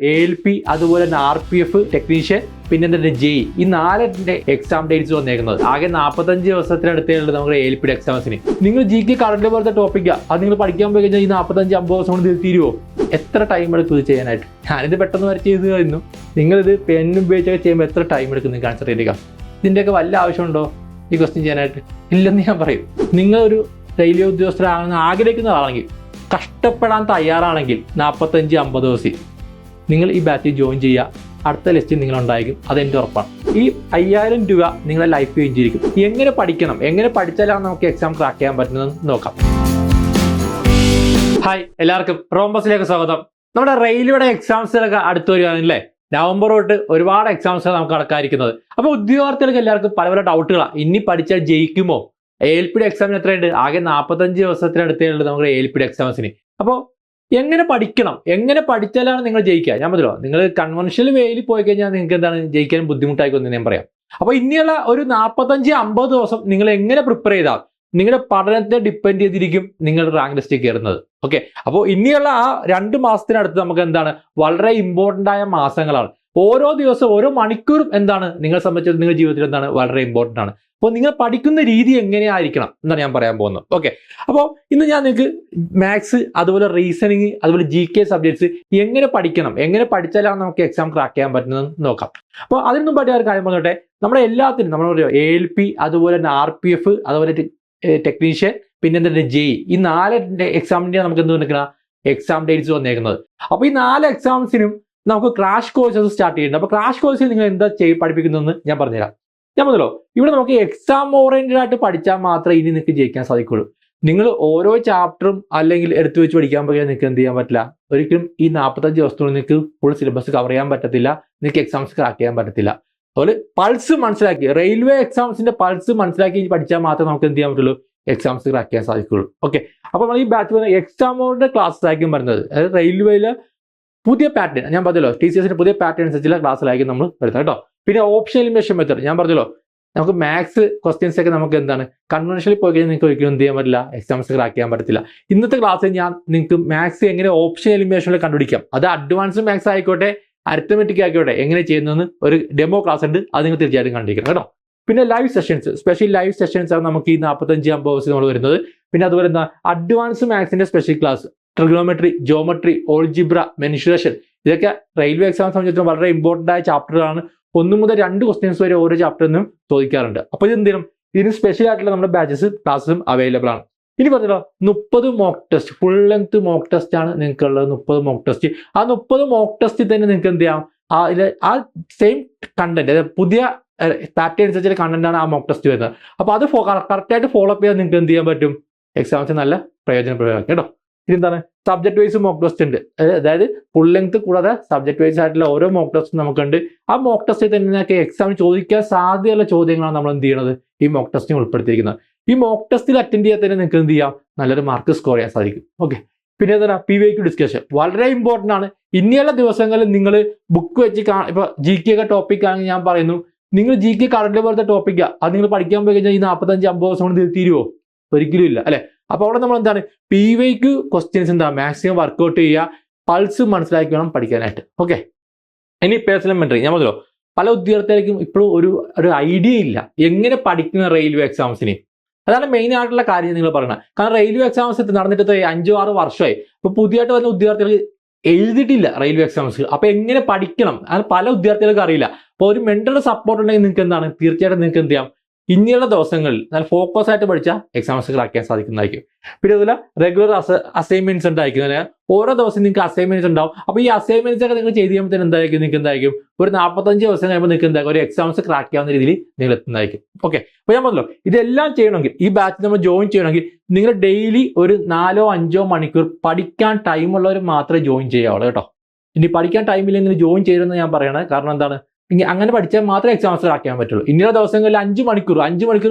ALP അതുപോലെ തന്നെ RPF technician പിന്നെ എന്താ JEE ഈ 4 എക്സാം ഡേറ്റ്സ് വന്നേക്കുന്നത്. ആകെ 45 ദിവസത്തിനടുത്തേ ഉള്ളത് നമ്മുടെ ALP എക്സാംസിന്. നിങ്ങൾ GK കറണ്ട് പോലത്തെ ടോപ്പിക്കാ അത് നിങ്ങൾ പഠിക്കാൻ പോയി കഴിഞ്ഞാൽ ഈ 45-50 ദിവസം കൊണ്ട് തീരുമോ? എത്ര ടൈം എടുക്കും ഇത് ചെയ്യാനായിട്ട്? ഞാനിത് പെട്ടെന്ന് വരെ ചെയ്ത് കഴിഞ്ഞു. നിങ്ങളിത് പെന്നും ഉപയോഗിച്ചൊക്കെ ചെയ്യുമ്പോൾ എത്ര ടൈം എടുക്കും നിങ്ങൾക്ക് ആൻസർ ചെയ്യുക? ഇതിൻ്റെയൊക്കെ വല്ല ആവശ്യമുണ്ടോ ഈ ക്വസ്റ്റ്യൻ ചെയ്യാനായിട്ട്? ഇല്ലെന്ന് ഞാൻ പറയും. നിങ്ങളൊരു റെയിൽവേ ഉദ്യോഗസ്ഥരാണെന്ന് ആഗ്രഹിക്കുന്ന ആളാണെങ്കിൽ, കഷ്ടപ്പെടാൻ തയ്യാറാണെങ്കിൽ 45-50 ദിവസം നിങ്ങൾ ഈ ബാച്ചിൽ ജോയിൻ ചെയ്യുക. അടുത്ത ലിസ്റ്റിൽ നിങ്ങൾ ഉണ്ടായിരിക്കും, അതെൻ്റെ ഉറപ്പാണ്. ഈ 5000 രൂപ നിങ്ങളെ ലൈഫ് ചേഞ്ച് ചെയ്തിരിക്കും. എങ്ങനെ പഠിക്കണം, എങ്ങനെ പഠിച്ചാലാണ് നമുക്ക് എക്സാം ക്രാക്ക് ചെയ്യാൻ പറ്റുന്നതെന്ന് നോക്കാം. ഹായ്, എല്ലാവർക്കും റോംബസിലേക്ക് സ്വാഗതം. നമ്മുടെ റെയിൽവേയുടെ എക്സാംസുകളൊക്കെ അടുത്ത് വരികയാണല്ലേ. നവംബർ തൊട്ട് ഒരുപാട് എക്സാംസുകൾ നമുക്ക് നടക്കാതിരിക്കുന്നത്. അപ്പോൾ ഉദ്യോഗാർത്ഥികൾക്ക് എല്ലാവർക്കും പല പല ഡൗട്ടുകളാണ്. ഇനി പഠിച്ചാൽ ജയിക്കുമോ? ALP എക്സാമിന് എത്രയുണ്ട്? ആകെ 45 ദിവസത്തിനടുത്തേ ഉള്ളത് നമ്മുടെ ALP എക്സാംസിന്. അപ്പോൾ എങ്ങനെ പഠിക്കണം, എങ്ങനെ പഠിച്ചാലാണ് നിങ്ങൾ ജയിക്കുക? ഞാൻ പറഞ്ഞല്ലോ, നിങ്ങൾ കൺവെൻഷണൽ വേയിൽ പോയി കഴിഞ്ഞാൽ നിങ്ങൾക്ക് എന്താണ് ജയിക്കാൻ ബുദ്ധിമുട്ടായിക്കൊന്ന് ഞാൻ പറയാം. അപ്പോൾ ഇനിയുള്ള ഒരു 45-50 ദിവസം നിങ്ങൾ എങ്ങനെ പ്രിപ്പയർ ചെയ്താൽ നിങ്ങളുടെ പഠനത്തെ ഡിപ്പെൻഡ് ചെയ്തിരിക്കും നിങ്ങളുടെ റാങ്ക് ലിസ്റ്റിൽ കയറുന്നത്. ഓക്കെ, അപ്പോൾ ഇനിയുള്ള ആ 2 മാസത്തിനടുത്ത് നമുക്ക് എന്താണ് വളരെ ഇമ്പോർട്ടൻ്റ് ആയ മാസങ്ങളാണ്. ഓരോ ദിവസവും ഓരോ മണിക്കൂറും എന്താണ് നിങ്ങളെ സംബന്ധിച്ച് നിങ്ങളുടെ ജീവിതത്തിൽ എന്താണ് വളരെ ഇമ്പോർട്ടൻ്റ് ആണ്. അപ്പോൾ നിങ്ങൾ പഠിക്കുന്ന രീതി എങ്ങനെയായിരിക്കണം എന്നാണ് ഞാൻ പറയാൻ പോകുന്നത്. ഓക്കെ, അപ്പോൾ ഇന്ന് ഞാൻ നിങ്ങൾക്ക് മാത്സ് അതുപോലെ റീസണിങ് അതുപോലെ GK സബ്ജക്ട്സ് എങ്ങനെ പഠിക്കണം, എങ്ങനെ പഠിച്ചാലാണ് നമുക്ക് എക്സാം ക്രാക്ക് ചെയ്യാൻ പറ്റുന്നത് നോക്കാം. അപ്പോൾ അതിന് മുമ്പായിട്ട് ഒരു കാര്യം പറഞ്ഞോട്ടെ, നമ്മുടെ എല്ലാത്തിനും നമ്മൾ ALP അതുപോലെ തന്നെ RPF അതുപോലെ ടെക്നീഷ്യൻ പിന്നെ എന്താ JEE ഈ 4 എക്സാമിൻ്റെ നമുക്ക് എന്ത് വന്നിരിക്കണം എക്സാം ഡേറ്റ്സ് വന്നേക്കുന്നത്. അപ്പോൾ ഈ 4 എക്സാംസിനും നമുക്ക് ക്രാഷ് കോഴ്സസ് സ്റ്റാർട്ട് ചെയ്യുന്നുണ്ട്. അപ്പോൾ ക്രാഷ് കോഴ്സിൽ നിങ്ങൾ എന്താ പഠിപ്പിക്കുന്നതെന്ന് ഞാൻ പറഞ്ഞുതരാം. ഞാൻ പറഞ്ഞല്ലോ, ഇവിടെ നമുക്ക് എക്സാം ഓറിയന്റഡ് ആയിട്ട് പഠിച്ചാൽ മാത്രമേ ഇനി നിങ്ങൾക്ക് ജയിക്കാൻ സാധിക്കുള്ളൂ. നിങ്ങൾ ഓരോ ചാപ്റ്ററും അല്ലെങ്കിൽ എടുത്തു വെച്ച് പഠിക്കാൻ പോയാൽ നിങ്ങൾക്ക് എന്ത് ചെയ്യാൻ പറ്റില്ല. ഒരിക്കലും ഈ 45 ദിവസത്തോളം നിങ്ങൾക്ക് ഫുൾ സിലബസ് കവർ ചെയ്യാൻ പറ്റത്തില്ല. നിങ്ങൾക്ക് എക്സാംസ് ക്രാക്ക് ചെയ്യാൻ പറ്റത്തില്ല. അതുപോലെ പൾസ് മനസ്സിലാക്കി, റെയിൽവേ എക്സാംസിന്റെ പൾസ് മനസ്സിലാക്കി പഠിച്ചാൽ മാത്രമേ നമുക്ക് എന്ത് ചെയ്യാൻ പറ്റുള്ളൂ, എക്സാംസ് ക്രാക്ക് ചെയ്യാൻ സാധിക്കുള്ളൂ. ഓക്കെ, അപ്പോൾ നമ്മൾ ഈ ബാച്ച് എക്സാമോടെ ക്ലാസ്സസ് ആയിരിക്കും വരുന്നത്. അതായത് റെയിൽവേയിലെ പുതിയ പാറ്റേൺ ഞാൻ പറഞ്ഞല്ലോ, TCSന്റെ പുതിയ പാറ്റേൺ അനുസരിച്ചുള്ള ക്ലാസ്സിലായിരിക്കും നമ്മൾ വരുന്നത് കേട്ടോ. പിന്നെ ഓപ്ഷൻ എലിമിനേഷൻ മെത്തേഡ് ഞാൻ പറഞ്ഞല്ലോ, നമുക്ക് മാത്സ് ക്വസ്റ്റ്യൻസ് ഒക്കെ നമുക്ക് എന്താണ് കൺവെൻഷനിൽ പോയി കഴിഞ്ഞാൽ നിങ്ങൾക്ക് ഒരിക്കലും എന്ത് ചെയ്യാൻ പറ്റില്ല, എക്സാംസ് ക്രാക്ക് ചെയ്യാൻ പറ്റത്തില്ല. ഇന്നത്തെ ക്ലാസ്സിൽ ഞാൻ നിങ്ങൾക്ക് മാത്സ് എങ്ങനെ ഓപ്ഷൻ എലിമിനേഷനിൽ കണ്ടുപിടിക്കാം, അത് അഡ്വാൻസ് മാത്സ് ആയിക്കോട്ടെ അരിത്തമെറ്റിക് ആയിക്കോട്ടെ എങ്ങനെ ചെയ്യുന്നതെന്ന് ഒരു ഡെമോ ക്ലാസ് ഉണ്ട്, അത് നിങ്ങൾ തീർച്ചയായിട്ടും കണ്ടിരിക്കണം കേട്ടോ. പിന്നെ live sessions, special live sessions ആണ് നമുക്ക് ഈ 45-50 ദിവസം നമ്മൾ വരുന്നത്. പിന്നെ അതുപോലെ എന്താ അഡ്വാൻസ് മാത്സിന്റെ special class, trigonometry, geometry, algebra, mensuration, ഇതൊക്കെ റെയിൽവേ എക്സാം സംബന്ധിച്ചിടത്തോളം വളരെ ഇമ്പോർട്ടൻ്റ് ആയ ചാപ്റ്ററാണ്. 1 മുതൽ 2 ക്വസ്റ്റ്യൻസ് വരെ ഓരോ ചാപ്റ്ററിൽ നിന്നും ചോദിക്കാറുണ്ട്. അപ്പോൾ ഇത് എന്തെങ്കിലും ഇതിന് സ്പെഷ്യൽ ആയിട്ടുള്ള നമ്മുടെ ബാച്ചസ് ക്ലാസ്സും അവൈലബിൾ ആണ്. ഇനി പറഞ്ഞല്ലോ 30 mock test, full length mock test ആണ് നിങ്ങൾക്കുള്ളത്. 30 മോക്ക് ടെസ്റ്റ്. ആ 30 മോക്ക് ടെസ്റ്റിൽ തന്നെ നിങ്ങൾക്ക് എന്ത് ചെയ്യാം, ആ സെയിം കണ്ടന്റ്, അതായത് പുതിയ പാറ്റേൺ അനുസരിച്ചുള്ള കണ്ടന്റ് ആണ് ആ മോക്ക് ടെസ്റ്റ് വരുന്നത്. അപ്പോൾ അത് കറക്റ്റായിട്ട് ഫോളോ അപ്പ് ചെയ്താൽ നിങ്ങൾക്ക് എന്ത് ചെയ്യാൻ പറ്റും, എക്സാംസ് നല്ല പ്രയോജനപ്പെടുക കേട്ടോ. ഇതെന്താണ് സബ്ജക്ട് വൈസ് മോക്ക് ടെസ്റ്റ് ഉണ്ട്. അതായത് ഫുൾ ലെങ്ത് കൂടാതെ സബ്ജക്ട് വൈസ് ആയിട്ടുള്ള ഓരോ മോക്ക് ടെസ്റ്റും നമുക്കുണ്ട്. ആ മോക്ക് ടെസ്റ്റിൽ തന്നെ എക്സാമിന് ചോദിക്കാൻ സാധ്യതയുള്ള ചോദ്യങ്ങളാണ് നമ്മൾ എന്ത് ചെയ്യുന്നത്, ഈ മോക്ക് ടെസ്റ്റിന് ഉൾപ്പെടുത്തിയിരിക്കുന്നത്. ഈ മോക്ക് ടെസ്റ്റിൽ അറ്റൻഡ് ചെയ്യാൻ തന്നെ നിങ്ങൾക്ക് എന്ത് ചെയ്യാം, നല്ലൊരു മാർക്ക് സ്കോർ ചെയ്യാൻ സാധിക്കും. ഓക്കെ, പിന്നെ എന്താ PYQ ഡിസ്കഷൻ വളരെ ഇമ്പോർട്ടൻ്റ് ആണ്. ഇനിയുള്ള ദിവസങ്ങളിൽ നിങ്ങൾ ബുക്ക് വെച്ച് ഇപ്പൊ GK ഒക്കെ ടോപ്പിക് ആണെങ്കിൽ ഞാൻ പറയുന്നു, നിങ്ങൾ GK കറണ്ട് പോലത്തെ ടോപ്പിക്കാ അത് നിങ്ങൾ പഠിക്കാൻ പോയി കഴിഞ്ഞാൽ ഈ 45-50 ദിവസം കൊണ്ട് തീരുമോ? ഒരിക്കലും ഇല്ല അല്ലെ. അപ്പോൾ അവിടെ നമ്മൾ എന്താണ് PYQ ക്വസ്റ്റ്യൻസ് എന്താ മാക്സിമം വർക്ക്ഔട്ട് ചെയ്യുക, പൾസ് മനസ്സിലാക്കി വേണം പഠിക്കാനായിട്ട്. ഓക്കെ, ഇനി പേഴ്സണൽ മെന്ററിങ് ഞാൻ പറഞ്ഞല്ലോ, പല ഉദ്യോഗാർത്ഥികൾക്കും ഇപ്പോഴും ഒരു ഐഡിയ ഇല്ല എങ്ങനെ പഠിക്കുന്ന റെയിൽവേ എക്സാംസിന്. അതാണ് മെയിൻ ആയിട്ടുള്ള കാര്യം നിങ്ങൾ പറയണം. കാരണം റെയിൽവേ എക്സാംസ് നടന്നിട്ട് 5-6 വർഷമായി. ഇപ്പോൾ പുതിയതായിട്ട് വന്ന ഉദ്യോഗാർത്ഥികൾ എഴുതിയിട്ടില്ല റെയിൽവേ എക്സാംസ്. അപ്പോൾ എങ്ങനെ പഠിക്കണം അത് പല ഉദ്യോഗാർത്ഥികൾക്ക് അറിയില്ല. അപ്പോൾ ഒരു മെന്ററുടെ സപ്പോർട്ട് ഉണ്ടെങ്കിൽ നിങ്ങൾക്ക് എന്താണ് തീർച്ചയായിട്ടും നിങ്ങൾക്ക് എന്ത് ചെയ്യാം, ഇനിയുള്ള ദിവസങ്ങളിൽ നല്ല ഫോക്കസ് ആയിട്ട് പഠിച്ചാൽ എക്സാംസ് ക്രാക്ക് ചെയ്യാൻ സാധിക്കുന്നതായിരിക്കും. പിന്നെ അതുപോലെ റെഗുലർ അസൈൻമെന്റ്സ് ഉണ്ടായിരിക്കും. ഓരോ ദിവസം നിങ്ങൾക്ക് അസൈൻമെന്റ്സ് ഉണ്ടാവും. അപ്പോൾ ഈ അസൈൻമെന്റ്സ് ഒക്കെ നിങ്ങൾ ചെയ്ത് കഴിയുമ്പോൾ എന്തായിരിക്കും, നിങ്ങൾക്ക് എന്തായിരിക്കും ഒരു 45 ദിവസം കഴിയുമ്പോൾ നിങ്ങൾക്ക് എന്തായിരിക്കും ഒരു എക്സാംസ് ക്രാക്ക് ചെയ്യാവുന്ന രീതിയിൽ നിങ്ങൾ എത്തുന്നതായിരിക്കും. ഓക്കെ, അപ്പോൾ ഞാൻ പറഞ്ഞല്ലോ, ഇതെല്ലാം ചെയ്യണമെങ്കിൽ ഈ ബാച്ചിൽ നമ്മൾ ജോയിൻ ചെയ്യണമെങ്കിൽ നിങ്ങൾ ഡെയിലി ഒരു 4-5 മണിക്കൂർ പഠിക്കാൻ ടൈമുള്ളവർ മാത്രമേ ജോയിൻ ചെയ്യാവുള്ളൂ കേട്ടോ. ഇനി പഠിക്കാൻ ടൈമില്ലെങ്കിൽ ജോയിൻ ചെയ്യണമെന്ന് ഞാൻ പറയണത് കാരണം എന്താണ്, അങ്ങനെ പഠിച്ചാൽ മാത്രമേ എക്സാംസ് ക്രാക്ക് ചെയ്യാൻ പറ്റുള്ളൂ. ഇനിയുള്ള ദിവസങ്ങളിൽ 5 മണിക്കൂർ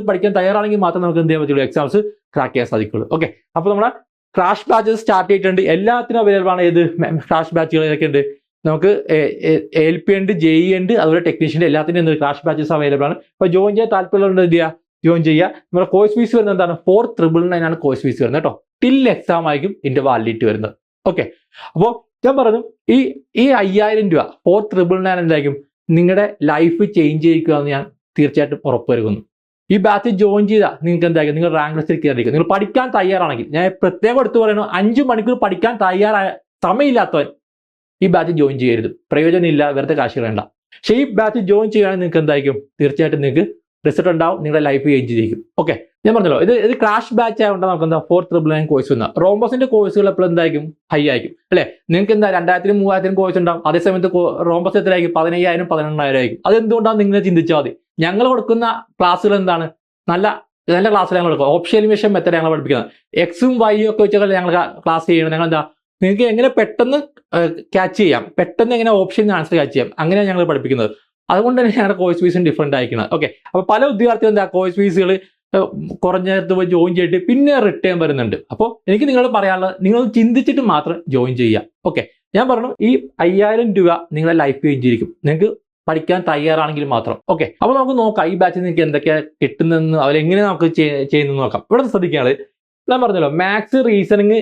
പഠിക്കാൻ തയ്യാറാണെങ്കിൽ മാത്രമേ നമുക്ക് എന്ത് ചെയ്യാൻ പറ്റുള്ളൂ, എക്സാംസ് ക്രാക്ക് ചെയ്യാൻ സാധിക്കുള്ളൂ. ഓക്കെ, അപ്പോൾ നമ്മുടെ ക്രാഷ് ബാച്ചസ് സ്റ്റാർട്ട് ചെയ്തിട്ടുണ്ട്. എല്ലാത്തിനും അവൈലബിൾ ആണ്. ഏത് ക്രാഷ് ബാച്ചുകളൊക്കെ ഉണ്ട് നമുക്ക്, ALP ഉണ്ട്, JEE ഉണ്ട്, അതുപോലെ ടെക്നീഷ്യൻ്റെ എല്ലാത്തിനും ക്രാഷ് ബാച്ചസ് അവൈലബിൾ ആണ്. അപ്പോൾ ജോയിൻ ചെയ്യാൻ താല്പര്യമുള്ളത് എന്ത് ചെയ്യുക, ജോയിൻ ചെയ്യുക. നമ്മുടെ കോഴ്സ് ഫീസ് വരുന്നത് എന്താണ്, 4,999 ആണ് കോഴ്സ് ഫീസ് വരുന്നത് കേട്ടോ. ടിൽ എക്സാം ആയിരിക്കും ഇതിന്റെ വാലിഡിറ്റി വരുന്നത്. ഓക്കെ, അപ്പോൾ ഞാൻ പറഞ്ഞു ഈ 5000 രൂപ 4,999 എന്തായിരിക്കും നിങ്ങളുടെ ലൈഫ് ചേഞ്ച് ചെയ്യിക്കുക എന്ന് ഞാൻ തീർച്ചയായിട്ടും ഉറപ്പുവരുന്നു. ഈ ബാച്ച് ജോയിൻ ചെയ്താൽ നിങ്ങൾക്ക് എന്തായിരിക്കും, നിങ്ങൾ റാങ്ക് ലിസ്റ്റിൽ കയറിയിരിക്കും. നിങ്ങൾ പഠിക്കാൻ തയ്യാറാണെങ്കിൽ, ഞാൻ പ്രത്യേകം എടുത്ത് പറയുന്നു, 5 മണിക്കൂർ പഠിക്കാൻ തയ്യാറായ സമയമില്ലാത്തവൻ ഈ ബാച്ച് ജോയിൻ ചെയ്യരുത്. പ്രയോജനമില്ല, വെറുതെ കാശ് വേണ്ട. പക്ഷേ ഈ ബാച്ച് ജോയിൻ ചെയ്യുകയാണെങ്കിൽ നിങ്ങൾക്ക് എന്തായിരിക്കും, തീർച്ചയായിട്ടും നിങ്ങൾക്ക് റിസൾട്ട് ഉണ്ടാവും, നിങ്ങളുടെ ലൈഫ് ചേഞ്ച് ചെയ്യും. ഓക്കെ, ഞാൻ പറഞ്ഞല്ലോ ഇത് ക്രാഷ് ബാച്ച് ആയതുകൊണ്ട് നമുക്ക് എന്താ 4,999 കോഴ്സ് വന്ന റോംബസിന്റെ കോഴ്സുകൾ എപ്പോഴും എന്തായിരിക്കും, ഹൈ ആയിരിക്കും അല്ലെ. നിങ്ങൾക്ക് എന്താ 2,000 3,000 കോഴ്സ് ഉണ്ടാവും. അതേസമയത്ത് റോംബസ് എത്രയായിരിക്കും, 15,000 18,000 ആയിരിക്കും. അതെന്തുകൊണ്ടാണ് നിങ്ങൾ ചിന്തിച്ചാൽ മതി. ഞങ്ങൾ കൊടുക്കുന്ന ക്ലാസ്സുകൾ എന്താണ്, നല്ല നല്ല ക്ലാസ്സുകൾ ഞങ്ങൾ കൊടുക്കും. ഓപ്ഷൻ എലിമിനേഷൻ മെത്തേഡ് ഞങ്ങൾ പഠിപ്പിക്കുന്നത്. എക്സും വൈയും ഒക്കെ വെച്ചാൽ ഞങ്ങൾ ക്ലാസ് ചെയ്യണം. ഞങ്ങൾ എന്താ, നിങ്ങൾക്ക് എങ്ങനെ പെട്ടെന്ന് ക്യാച്ച് ചെയ്യാം, പെട്ടെന്ന് എങ്ങനെ ഓപ്ഷൻ ആൻസർ ക്യാച്ച് ചെയ്യാം, അങ്ങനെയാണ് ഞങ്ങൾ പഠിപ്പിക്കുന്നത്. അതുകൊണ്ട് തന്നെ ഞങ്ങളുടെ കോഴ്സ് ഫീസും ഡിഫറെന്റ് ആയിരിക്കുന്നത്. ഓക്കെ, അപ്പോൾ പല ഉദ്യോഗാർത്ഥികളും എന്താ കോഴ്സ് ഫീസുകൾ കുറഞ്ഞിടത്ത് പോയി ജോയിൻ ചെയ്തിട്ട് പിന്നെ റിട്ടേൺ വരുന്നുണ്ട്. അപ്പോൾ എനിക്ക് നിങ്ങളോട് പറയാനുള്ളത്, നിങ്ങൾ ചിന്തിച്ചിട്ട് മാത്രം ജോയിൻ ചെയ്യുക. ഓക്കെ, ഞാൻ പറഞ്ഞു ഈ 5000 രൂപ നിങ്ങളുടെ ലൈഫ് ചേഞ്ച് ചെയ്തിരിക്കും, നിങ്ങൾക്ക് പഠിക്കാൻ തയ്യാറാണെങ്കിൽ മാത്രം. ഓക്കെ, അപ്പോൾ നമുക്ക് നോക്കാം ഈ ബാച്ചിൽ നിങ്ങൾക്ക് എന്തൊക്കെയാണ് കിട്ടുന്നതെന്ന്, അവരെങ്ങനെ നമുക്ക് ചെയ്യുന്നത് നോക്കാം. ഇവിടെ ശ്രദ്ധിക്കാനുള്ളത്, ഞാൻ പറഞ്ഞല്ലോ മാത്സ്, റീസണിങ്,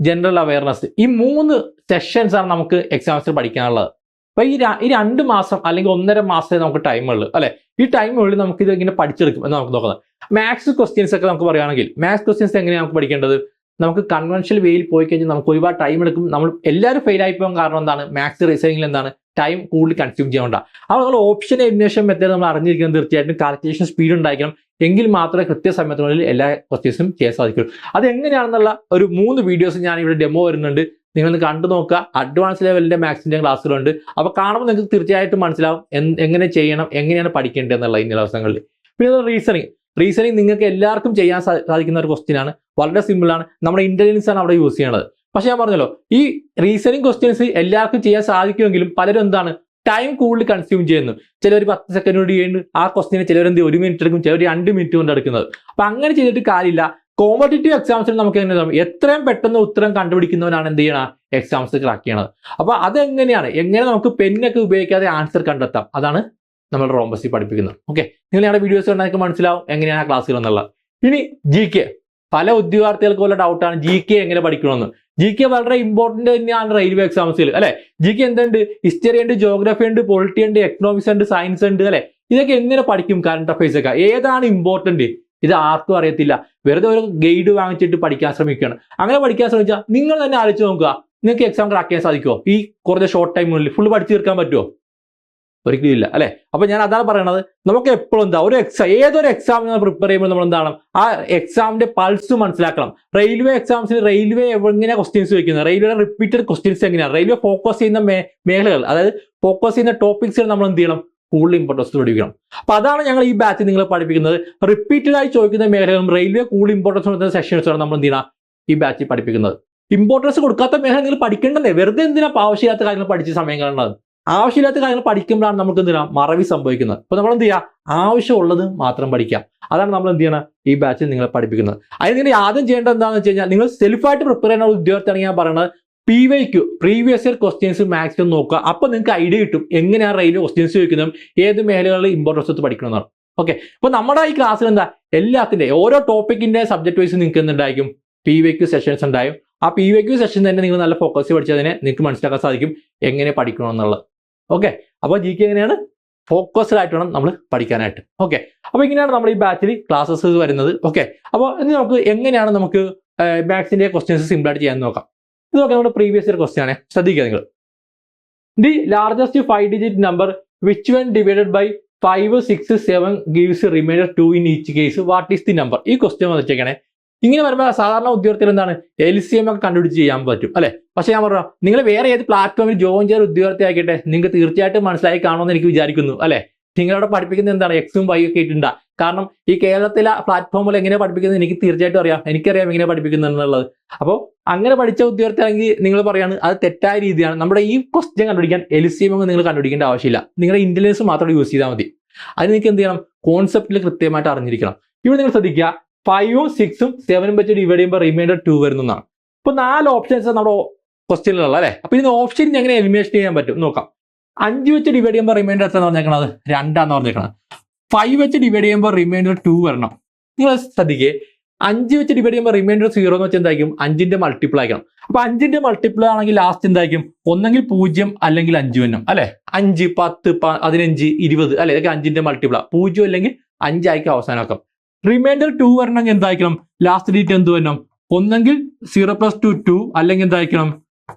ജനറൽ അവയർനെസ്, ഈ 3 സെഷൻസ് ആണ് നമുക്ക് എക്സാംസിൽ പഠിക്കാനുള്ളത്. അപ്പൊ ഈ 2 മാസം അല്ലെങ്കിൽ 1.5 മാസമേ നമുക്ക് ടൈമുള്ളൂ അല്ലെ. ഈ ടൈമുള്ളിൽ നമുക്ക് ഇത് ഇങ്ങനെ പഠിച്ചെടുക്കും എന്ന് നമുക്ക് നോക്കുന്നത്. മാത്സ് ക്വസ്റ്റ്യൻസ് ഒക്കെ നമുക്ക് പറയുകയാണെങ്കിൽ, മാത്സ് ക്വസ്റ്റ്യൻസ് എങ്ങനെയാണ് നമുക്ക് പഠിക്കേണ്ടത്, നമുക്ക് കൺവെൻഷണൽ വേയിൽ പോയി കഴിഞ്ഞാൽ നമുക്ക് ഒരുപാട് ടൈം എടുക്കും. നമ്മൾ എല്ലാവരും ഫെയിൽ ആയി പോകാൻ കാരണം എന്താണ്, മാത്സ് റീസണിങ്ങിൽ എന്താണ്, ടൈം കൂടുതൽ കൺസ്യൂം ചെയ്യേണ്ട. അപ്പോൾ നമ്മൾ ഓപ്ഷൻ എലിമിനേഷൻ മെത്തേഡ് നമ്മൾ അറിഞ്ഞിരിക്കുന്നത്, തീർച്ചയായിട്ടും കാൽക്കുലേഷൻ സ്പീഡ് ഉണ്ടായിരിക്കണം. എങ്കിൽ മാത്രമേ കൃത്യസമയത്തിനുള്ളിൽ എല്ലാ ക്വസ്റ്റ്യൻസും ചെയ്യാൻ സാധിക്കുള്ളൂ. അതെങ്ങനെയാണെന്നുള്ള ഒരു 3 വീഡിയോസ് ഞാൻ ഇവിടെ ഡെമോ വരുന്നുണ്ട്, നിങ്ങളൊന്ന് കണ്ടു നോക്കുക. അഡ്വാൻസ് ലെവലിന്റെ മാത്സിന്റെ ക്ലാസ്സുകളുണ്ട്. അപ്പോൾ കാണുമ്പോൾ നിങ്ങൾക്ക് തീർച്ചയായിട്ടും മനസ്സിലാവും എങ്ങനെ ചെയ്യണം, എങ്ങനെയാണ് പഠിക്കേണ്ടത് എന്നുള്ള ഈ ദിവസങ്ങളിൽ. പിന്നെ റീസണിങ് നിങ്ങൾക്ക് എല്ലാവർക്കും ചെയ്യാൻ സാധിക്കുന്ന ഒരു ക്വസ്റ്റ്യൻ ആണ്. വളരെ സിമ്പിൾ ആണ്. നമ്മുടെ ഇന്റലിജൻസ് ആണ് അവിടെ യൂസ് ചെയ്യണത്. പക്ഷെ ഞാൻ പറഞ്ഞല്ലോ, ഈ റീസണിങ് ക്വസ്റ്റ്യൻസ് എല്ലാവർക്കും ചെയ്യാൻ സാധിക്കുമെങ്കിലും പലരും എന്താണ്, ടൈം കൂടുതൽ കൺസ്യൂം ചെയ്യുന്നു. ചിലർ 10 സെക്കൻഡ് കൊണ്ട് ചെയ്യുന്നു ആ ക്വസ്റ്റിനെ, ചിലവരെന്ത് 1 മിനിറ്റ് എടുക്കും, ചിലർ 2 മിനിറ്റ് കൊണ്ട് എടുക്കുന്നത്. അപ്പൊ അങ്ങനെ ചെയ്തിട്ട് കാര്യമില്ല. കോമ്പറ്റേറ്റീവ് എക്സാംസിൽ നമുക്ക് എങ്ങനെ എത്രയും പെട്ടെന്ന് ഉത്തരം കണ്ടുപിടിക്കുന്നവനാണ് എന്ത് ചെയ്യണം, എക്സാംസ് ക്രാക്ക് ചെയ്യണത്. അപ്പൊ അതെങ്ങനെയാണ്, എങ്ങനെ നമുക്ക് പെന്നൊക്കെ ഉപയോഗിക്കാതെ ആൻസർ കണ്ടെത്താം, അതാണ് നമ്മൾ റോംബസി പഠിപ്പിക്കുന്നത്. ഓക്കെ, നിങ്ങൾ ഞങ്ങളുടെ വീഡിയോസ് കണ്ടാൽ മനസ്സിലാവും എങ്ങനെയാണ് ക്ലാസ്സുകൾ എന്നുള്ളത്. ഇനി GK, പല ഉദ്യോഗാർത്ഥികൾക്ക് വല്ല ഡൗട്ടാണ് GK എങ്ങനെ പഠിക്കണമെന്ന്. GK വളരെ ഇമ്പോർട്ടന്റ് തന്നെയാണ് റെയിൽവേ എക്സാംസിൽ അല്ലെ. GK എന്തുണ്ട്, ഹിസ്റ്ററി ഉണ്ട്, ജോഗ്രഫി ഉണ്ട്, പൊളിറ്റി ഉണ്ട്, എക്കണോമിക്സ് ഉണ്ട്, സയൻസ് ഉണ്ട് അല്ലെ. ഇതൊക്കെ എങ്ങനെ പഠിക്കും, കറണ്ട് അഫയേഴ്സ് ഒക്കെ ഏതാണ് ഇമ്പോർട്ടന്റ്, ഇത് ആർക്കും അറിയത്തില്ല. വെറുതെ ഒരു ഗൈഡ് വാങ്ങിച്ചിട്ട് പഠിക്കാൻ ശ്രമിക്കുകയാണ്. അങ്ങനെ പഠിക്കാൻ ശ്രമിച്ചാൽ നിങ്ങൾ തന്നെ ആലോചിച്ച് നോക്കുക, നിങ്ങൾക്ക് എക്സാം ക്രാക്ക് ചെയ്യാൻ സാധിക്കുമോ? ഈ കുറഞ്ഞ ഷോർട്ട് ടൈമിനുള്ളിൽ ഫുൾ പഠിച്ചു തീർക്കാൻ പറ്റുമോ? ഒരിക്കലും ഇല്ല അല്ലെ. അപ്പൊ ഞാൻ അതാണ് പറയണത്, നമുക്ക് എപ്പോഴും എന്താ, ഒരു ഏതൊരു എക്സാമിന് പ്രിപ്പയർ ചെയ്യുമ്പോൾ നമ്മൾ എന്താണ്, ആ എക്സാമിന്റെ പൾസ് മനസ്സിലാക്കണം. റെയിൽവേ എക്സാംസിന് റെയിൽവേ എങ്ങനെ ക്വസ്റ്റ്യൻസ് വയ്ക്കുന്നത്, റെയിൽവേ റിപ്പീറ്റഡ് ക്വസ്റ്റ്യൻസ് എങ്ങനെയാണ്, റെയിൽവേ ഫോക്കസ് ചെയ്യുന്ന മേഖലകൾ, അതായത് ഫോക്കസ് ചെയ്യുന്ന ടോപ്പിക്സുകൾ നമ്മൾ എന്ത് ചെയ്യണം, കൂടുതൽ ഇമ്പോർട്ടൻസ് പഠിക്കണം. അപ്പൊ അതാണ് ഞങ്ങൾ ഈ ബാച്ചിൽ നിങ്ങളെ പഠിപ്പിക്കുന്നത്. റിപ്പീറ്റഡ് ആയി ചോദിക്കുന്ന മേഖലകളും റെയിൽവേ കൂടുതൽ ഇമ്പോർട്ടൻസ് കൊടുക്കുന്ന സെഷൻസാണ് നമ്മൾ എന്ത് ചെയ്യണം, ഈ ബാച്ചിൽ പഠിപ്പിക്കുന്നത്. ഇമ്പോർട്ടൻസ് കൊടുക്കാത്ത മേഖല നിങ്ങൾ പഠിക്കേണ്ടതേ, വെറുതെ എന്തിനാ ആവശ്യമില്ലാത്ത കാര്യങ്ങൾ പഠിച്ച് സമയം കാണുന്നത്. ആവശ്യമില്ലാത്ത കാര്യങ്ങൾ പഠിക്കുമ്പോഴാണ് നമുക്ക് എന്തിനാ മറവി സംഭവിക്കുന്നത്. അപ്പൊ നമ്മൾ എന്ത് ചെയ്യുക, ആവശ്യമുള്ളത് മാത്രം പഠിക്കാം. അതാണ് നമ്മൾ എന്ത് ചെയ്യണം, ഈ ബാച്ചിൽ നിങ്ങളെ പഠിപ്പിക്കുന്നത്. അതിന് നിങ്ങൾ ആദ്യം ചെയ്യേണ്ടത് എന്താണെന്ന് വെച്ച് കഴിഞ്ഞാൽ, നിങ്ങൾ സെൽഫായിട്ട് പ്രിപ്പയർ ചെയ്യുന്ന ഉദ്യോഗാർത്ഥിയാണ് ഞാൻ പറയുന്നത്. PYQ, previous year questions maximum നോക്കുക. അപ്പൊ നിങ്ങൾക്ക് ഐഡിയ കിട്ടും എങ്ങനെയാണ് റെയിൽവേ ക്വസ്റ്റ്യൻസ് ചോദിക്കുന്നത്, ഏത് മേഖലകളിൽ ഇമ്പോർട്ടൻസ് എടുത്ത് പഠിക്കണമെന്നാണ്. ഓക്കെ, അപ്പൊ നമ്മുടെ ഈ ക്ലാസ്സിൽ എന്താ, എല്ലാത്തിന്റെ ഓരോ ടോപ്പിക്കിന്റെ സബ്ജക്ട് വൈസ് നിങ്ങൾക്ക് എന്തുണ്ടായിരിക്കും, PYQ സെഷൻസ് ഉണ്ടായും. ആ PYQ സെഷൻ തന്നെ നിങ്ങൾ നല്ല ഫോക്കസ് പഠിച്ചതിനെ നിങ്ങൾക്ക് മനസ്സിലാക്കാൻ സാധിക്കും എങ്ങനെ പഠിക്കണമെന്നുള്ളത്. ഓക്കെ, അപ്പോൾ GK എങ്ങനെയാണ് ഫോക്കസ്ഡ് ആയിട്ട് വേണം നമ്മൾ പഠിക്കാനായിട്ട്. ഓക്കെ, അപ്പോൾ ഇങ്ങനെയാണ് നമ്മുടെ ഈ ബാച്ചിൽ ക്ലാസ്സസ് വരുന്നത്. ഓക്കെ, അപ്പോൾ ഇനി നമുക്ക് എങ്ങനെയാണ് നമുക്ക് മാത്സിന്റെ ക്വസ്റ്റ്യൻസ് സിമ്പിൾ ആയിട്ട് ചെയ്യാൻ നോക്കാം. ഇത് നോക്കാം, നമ്മുടെ പ്രീവിയസ് ഇയർ ക്വസ്റ്റ്യൻ ആണ്. ശ്രദ്ധിക്കുക നിങ്ങൾ, the largest 5-digit number which one divided by 5, 6, 7 gives remainder 2 in each case, what is the number? ഈ ക്വസ്റ്റ്യൻ വന്നിട്ടേക്കണേ. ഇങ്ങനെ വരുമ്പോൾ സാധാരണ ഉദ്യോഗത്തിൽ എന്താണ്, LCM ഒക്കെ കണ്ടുപിടിച്ച് ചെയ്യാൻ പറ്റും അല്ലെ. പക്ഷെ ഞാൻ പറഞ്ഞു, നിങ്ങൾ വേറെ ഏത് പ്ലാറ്റ്ഫോമിൽ ജോയിൻ ചെയ്ത ഉദ്യോഗാർത്ഥി ആക്കിയിട്ട് നിങ്ങൾക്ക് തീർച്ചയായിട്ടും മനസ്സിലായി കാണുമെന്ന് എനിക്ക് വിചാരിക്കുന്നു അല്ലെ. നിങ്ങളവിടെ പഠിപ്പിക്കുന്നത് എന്താണ്, Xഉം Y ഒക്കെ ഇട്ടുണ്ടാ. കാരണം ഈ കേരളത്തിലെ പ്ലാറ്റ്ഫോമിൽ എങ്ങനെ പഠിപ്പിക്കുന്നത് എനിക്ക് തീർച്ചയായിട്ടും അറിയാം, എനിക്കറിയാം എങ്ങനെ പഠിപ്പിക്കുന്നത് എന്നുള്ളത്. അപ്പോൾ അങ്ങനെ പഠിച്ച ഉദ്യോഗാർത്ഥിയാണെങ്കിൽ നിങ്ങൾ പറയാണ് അത് തെറ്റായ രീതിയാണ്. നമ്മുടെ ഈ ക്വസ്റ്റ്യൻ കണ്ടുപിടിക്കാൻ LCM ഒന്നും നിങ്ങൾ കണ്ടുപിടിക്കേണ്ട ആവശ്യമില്ല, നിങ്ങളുടെ ഇന്റലിജൻസ് മാത്രം യൂസ് ചെയ്താൽ മതി. അത് നിങ്ങൾക്ക് എന്ത് ചെയ്യണം, കോൺസെപ്റ്റിൽ കൃത്യമായിട്ട് അറിഞ്ഞിരിക്കണം. ഇവിടെ നിങ്ങൾ ശ്രദ്ധിക്കുക, 5ഉം 6ഉം 7ഉം വെച്ച് ഡിവൈഡ് ചെയ്യുമ്പോൾ റിമൈൻഡർ 2 വരുന്നതാണ്. ഇപ്പൊ 4 ഓപ്ഷൻസ് നമ്മുടെ ക്വസ്റ്റ്യനിലുള്ള അല്ലെ. അപ്പൊ ഇതിന് ഓപ്ഷൻ എങ്ങനെ എലിമിനേഷൻ ചെയ്യാൻ പറ്റും നോക്കാം. 5 വെച്ച് ഡിവൈഡ് ചെയ്യുമ്പോൾ റിമൈൻഡർ എത്ര പറഞ്ഞേക്കണത്, 2 പറഞ്ഞേക്കണത്. 5 വെച്ച് ഡിവൈഡ് ചെയ്യുമ്പോൾ റിമൈൻഡർ 2 വരണം. നിങ്ങൾ ശ്രദ്ധിക്കേ, 5 വെച്ച് ഡിവൈഡ് ചെയ്യുമ്പോൾ റിമൈൻഡർ 0 എന്ന് വെച്ചാൽ എന്തായിരിക്കും 5ന്റെ മൾട്ടിപ്പിൾ ആയിരിക്കണം. അപ്പൊ 5ന്റെ മൾട്ടിപ്പിൾ ആണെങ്കിൽ ലാസ്റ്റ് എന്തായിരിക്കും ഒന്നെങ്കിൽ 0 അല്ലെങ്കിൽ 5 വരണം അല്ലെ. 5, 10, 15, 20 അല്ലെ, ഇതൊക്കെ 5ന്റെ മൾട്ടിപ്പിൾ 0 അല്ലെങ്കിൽ 5 ആയിരിക്കും അവസാനമാക്കാം. റിമൈൻഡർ 2 വരണമെങ്കിൽ എന്തായിരിക്കണം ലാസ്റ്റ് ഡീറ്റ് എന്ത് വരണം ഒന്നെങ്കിൽ 0 + 2 2 അല്ലെങ്കിൽ എന്തായിരിക്കണം